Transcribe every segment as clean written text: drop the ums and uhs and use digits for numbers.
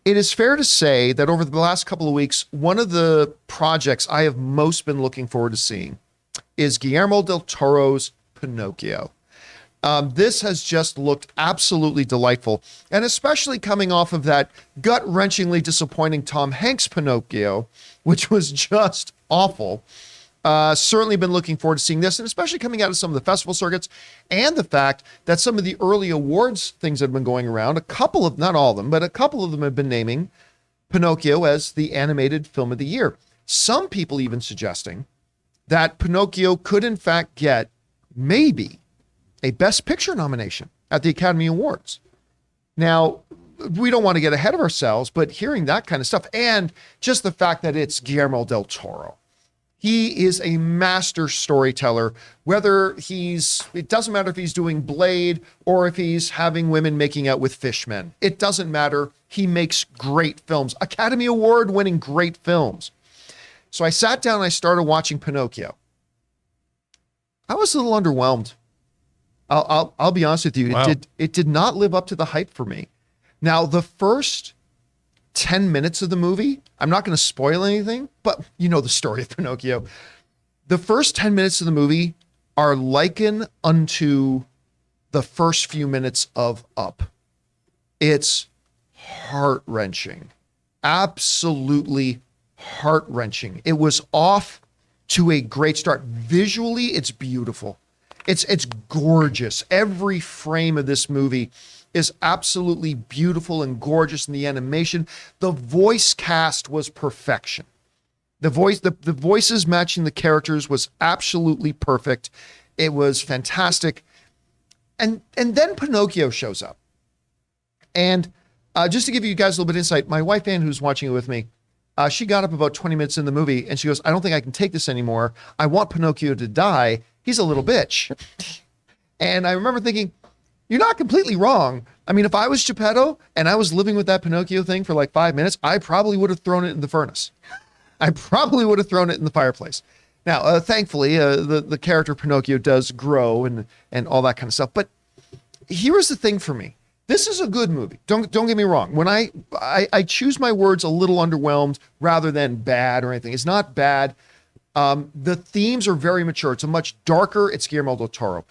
It is fair to say that over the last couple of weeks, one of the projects I have most been looking forward to seeing is Guillermo del Toro's Pinocchio. This has just looked absolutely delightful, and especially coming off of that gut-wrenchingly disappointing Tom Hanks Pinocchio, which was just awful. Certainly been looking forward to seeing this, and especially coming out of some of the festival circuits, and the fact that some of the early awards things that have been going around, a couple of, not all of them, but a couple of them have been naming Pinocchio as the animated film of the year. Some people even suggesting that Pinocchio could in fact get maybe a Best Picture nomination at the Academy Awards. Now, we don't want to get ahead of ourselves, but hearing that kind of stuff, and just the fact that it's Guillermo del Toro, he is a master storyteller, it doesn't matter if he's doing Blade or if he's having women making out with fishmen. It doesn't matter. He makes great films, Academy Award winning great films. So I sat down and I started watching Pinocchio. I was a little underwhelmed. I'll be honest with you. Wow. It did not live up to the hype for me. Now, the first 10 minutes of the movie, I'm not going to spoil anything, but you know the story of Pinocchio. The first 10 minutes of the movie are likened unto the first few minutes of Up. It's heart-wrenching. Absolutely heart-wrenching. It was off to a great start. Visually, it's beautiful. It's gorgeous. Every frame of this movie is absolutely beautiful and gorgeous in the animation. The voice cast was perfection. The voices matching the characters was absolutely perfect. It was fantastic. And then Pinocchio shows up. And just to give you guys a little bit of insight, my wife Ann, who's watching it with me, she got up about 20 minutes in the movie and she goes, I don't think I can take this anymore. I want Pinocchio to die. He's a little bitch. And I remember thinking, you're not completely wrong. I mean, if I was Geppetto and I was living with that Pinocchio thing for like 5 minutes, I probably would have thrown it in the furnace. I probably would have thrown it in the fireplace. Now, thankfully, the character Pinocchio does grow and all that kind of stuff. But here's the thing for me. This is a good movie. Don't get me wrong. When I choose my words a little underwhelmed rather than bad or anything. It's not bad. The themes are very mature. It's it's Guillermo del Toro.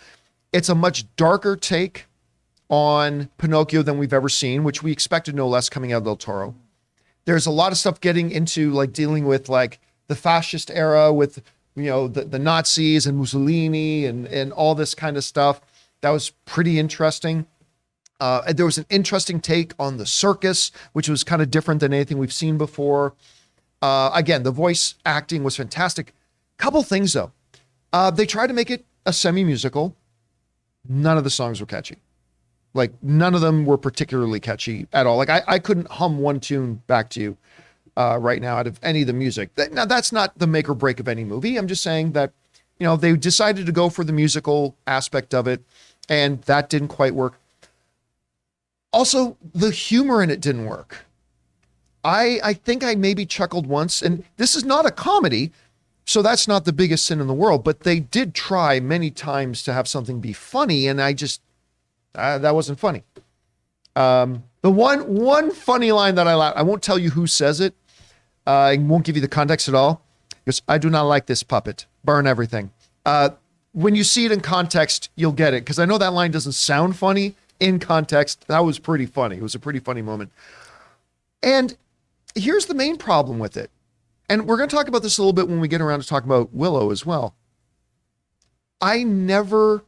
It's a much darker take on Pinocchio than we've ever seen, which we expected no less coming out of del Toro. There's a lot of stuff getting into like dealing with like the fascist era with, you know, the Nazis and Mussolini and all this kind of stuff. That was pretty interesting. There was an interesting take on the circus, which was kind of different than anything we've seen before. Again, the voice acting was fantastic. Couple things though. They tried to make it a semi-musical. None of the songs were catchy. Like none of them were particularly catchy at all. Like I couldn't hum one tune back to you right now out of any of the music. Now that's not the make or break of any movie. I'm just saying that, you know, they decided to go for the musical aspect of it and that didn't quite work. Also, the humor in it didn't work. I think I maybe chuckled once, and this is not a comedy, so that's not the biggest sin in the world, but they did try many times to have something be funny, and I just, that wasn't funny. The one funny line that I laughed, I won't tell you who says it, I won't give you the context at all, because I do not like this puppet, burn everything. When you see it in context, you'll get it, because I know that line doesn't sound funny. In context, that was pretty funny. It was a pretty funny moment. And here's the main problem with it. And we're going to talk about this a little bit when we get around to talk about Willow as well. They never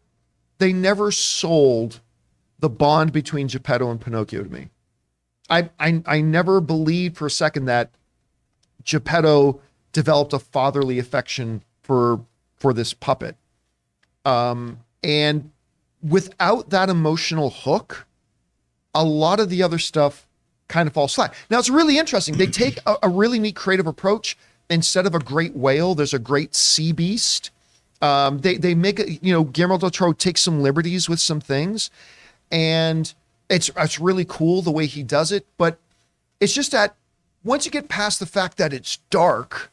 sold the bond between Geppetto and Pinocchio to me. I never believed for a second that Geppetto developed a fatherly affection for this puppet. And without that emotional hook, a lot of the other stuff kind of falls flat. Now, it's really interesting. They take a really neat creative approach. Instead of a great whale, there's a great sea beast. They make it, you know, Guillermo del Toro takes some liberties with some things. And it's really cool the way he does it. But it's just that once you get past the fact that it's dark,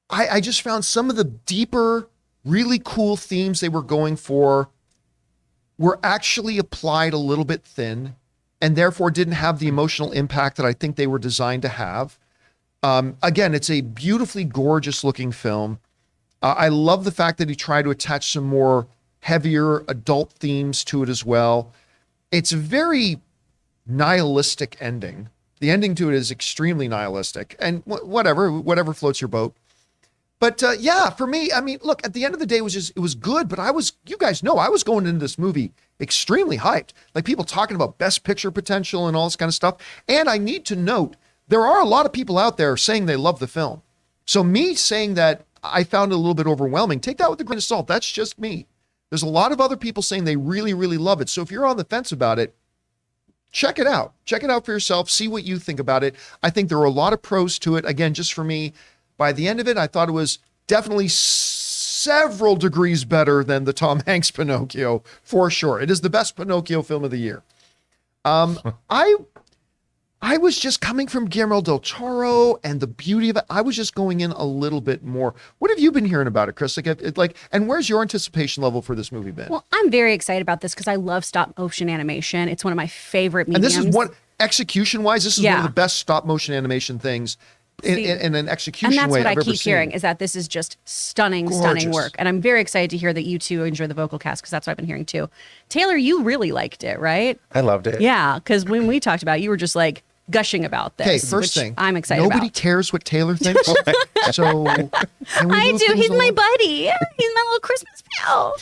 I just found some of the deeper, really cool themes they were going for were actually applied a little bit thin. and therefore didn't have the emotional impact that I think they were designed to have. Again, it's a beautifully gorgeous looking film. I love the fact that he tried to attach some more heavier adult themes to it as well. It's a very nihilistic ending. The ending to it is extremely nihilistic, and whatever floats your boat. But yeah, for me, I mean, look, at the end of the day, it was good, but you guys know, I was going into this movie extremely hyped. Like, people talking about best picture potential and all this kind of stuff. And I need to note, there are a lot of people out there saying they love the film. So me saying that I found it a little bit overwhelming, take that with a grain of salt. That's just me. There's a lot of other people saying they really, really love it. So if you're on the fence about it, check it out. Check it out for yourself. See what you think about it. I think there are a lot of pros to it. Again, just for me, by the end of it, I thought it was definitely several degrees better than the Tom Hanks Pinocchio, for sure. It is the best Pinocchio film of the year. I was just coming from Guillermo del Toro and the beauty of it. I was just going in a little bit more. What have you been hearing about it, Chris? And where's your anticipation level for this movie been? Well, I'm very excited about this because I love stop motion animation. It's one of my favorite mediums. And this is one, execution-wise, this is one of the best stop motion animation things in an execution way I've ever seen. And that's what I keep hearing, is that this is just stunning work. And I'm very excited to hear that you two enjoy the vocal cast, because that's what I've been hearing too. Taylor, you really liked it, right? I loved it. Yeah, because when we talked about it, you were just like gushing about this. Okay, first thing, I'm excited nobody cares what Taylor thinks. So I do. He's my buddy. He's my little Christmas pal.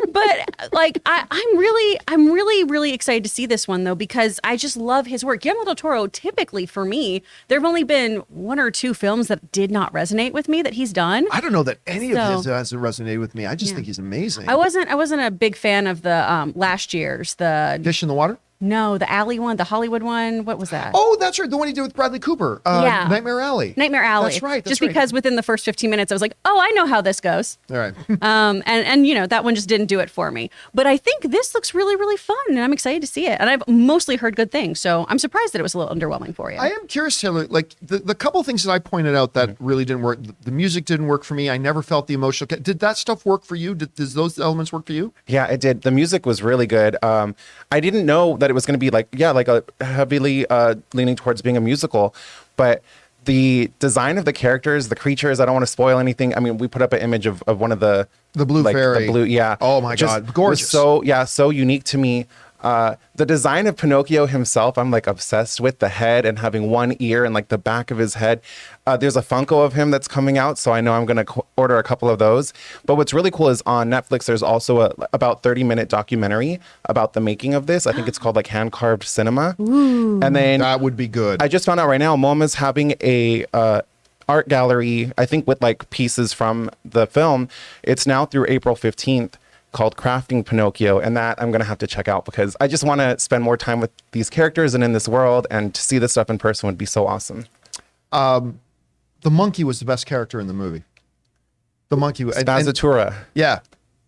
But like, I'm really excited to see this one though, because I just love his work. Guillermo del Toro, typically for me, there have only been one or two films that did not resonate with me that he's done. I don't know that any of his hasn't resonated with me. I just think he's amazing. I wasn't a big fan of the last year's Fish in the Water. No, the Alley one, the Hollywood one. What was that? Oh, that's right. The one he did with Bradley Cooper. Nightmare Alley. Nightmare Alley. That's right. Just because within the first 15 minutes, I was like, oh, I know how this goes. All right. And you know, that one just didn't do it for me. But I think this looks really, really fun, and I'm excited to see it. And I've mostly heard good things, so I'm surprised that it was a little underwhelming for you. I am curious, Taylor, like the couple of things that I pointed out that really didn't work. The music didn't work for me. I never felt the emotional. Did that stuff work for you? Does those elements work for you? Yeah, it did. The music was really good. I didn't know that it was going to be like a heavily leaning towards being a musical, but the design of the characters, the creatures, I don't want to spoil anything. I mean, we put up an image of one of the blue fairy. The blue, yeah. Oh my God, gorgeous. So unique to me. The design of Pinocchio himself, I'm like obsessed with the head and having one ear and like the back of his head. There's a Funko of him that's coming out, so I know I'm going to order a couple of those. But what's really cool is on Netflix, there's also about 30-minute documentary about the making of this. I think it's called like Hand Carved Cinema. Ooh. And then that would be good. I just found out right now, MoMA's having a art gallery, I think with like pieces from the film. It's now through April 15th. Called Crafting Pinocchio, and that I'm gonna have to check out because I just want to spend more time with these characters and in this world, and to see this stuff in person would be so awesome. The monkey was the best character in the movie. The monkey, Spazzatura. Yeah,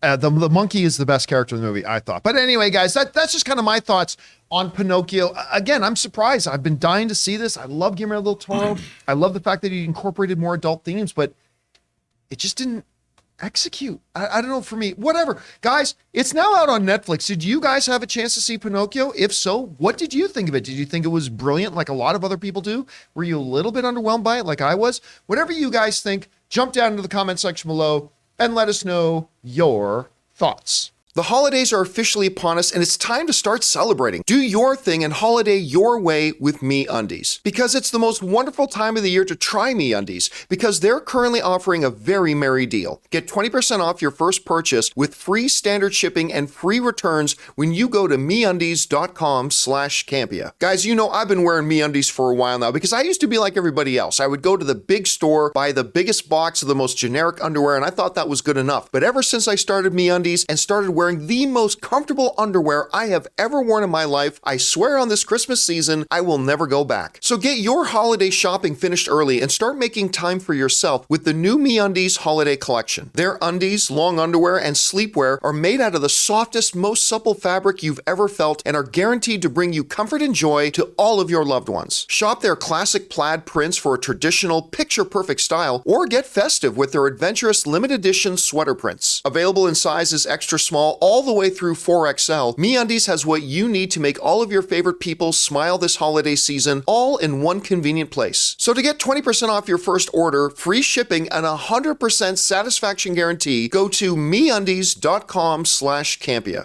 the monkey is the best character in the movie, I thought. But anyway, guys, that's just kind of my thoughts on Pinocchio. Again, I'm surprised. I've been dying to see this. I love Guillermo del Toro. I love the fact that he incorporated more adult themes, but it just didn't execute. I don't know, for me, whatever. Guys, it's now out on Netflix. Did you guys have a chance to see Pinocchio? If so, what did you think of it? Did you think it was brilliant like a lot of other people do? Were you a little bit underwhelmed by it like I was? Whatever you guys think, jump down into the comment section below and let us know your thoughts. The holidays are officially upon us, and it's time to start celebrating. Do your thing and holiday your way with MeUndies. Because it's the most wonderful time of the year to try MeUndies, because they're currently offering a very merry deal. Get 20% off your first purchase with free standard shipping and free returns when you go to MeUndies.com/Campea. Guys, you know I've been wearing MeUndies for a while now because I used to be like everybody else. I would go to the big store, buy the biggest box of the most generic underwear, and I thought that was good enough. But ever since I started MeUndies and started wearing the most comfortable underwear I have ever worn in my life, I swear on this Christmas season, I will never go back. So get your holiday shopping finished early and start making time for yourself with the new MeUndies holiday collection. Their undies, long underwear, and sleepwear are made out of the softest, most supple fabric you've ever felt and are guaranteed to bring you comfort and joy to all of your loved ones. Shop their classic plaid prints for a traditional, picture-perfect style, or get festive with their adventurous limited edition sweater prints. Available in sizes extra small small all the way through 4XL, MeUndies has what you need to make all of your favorite people smile this holiday season, all in one convenient place. So to get 20% off your first order, free shipping, and 100% satisfaction guarantee, go to MeUndies.com/Campea.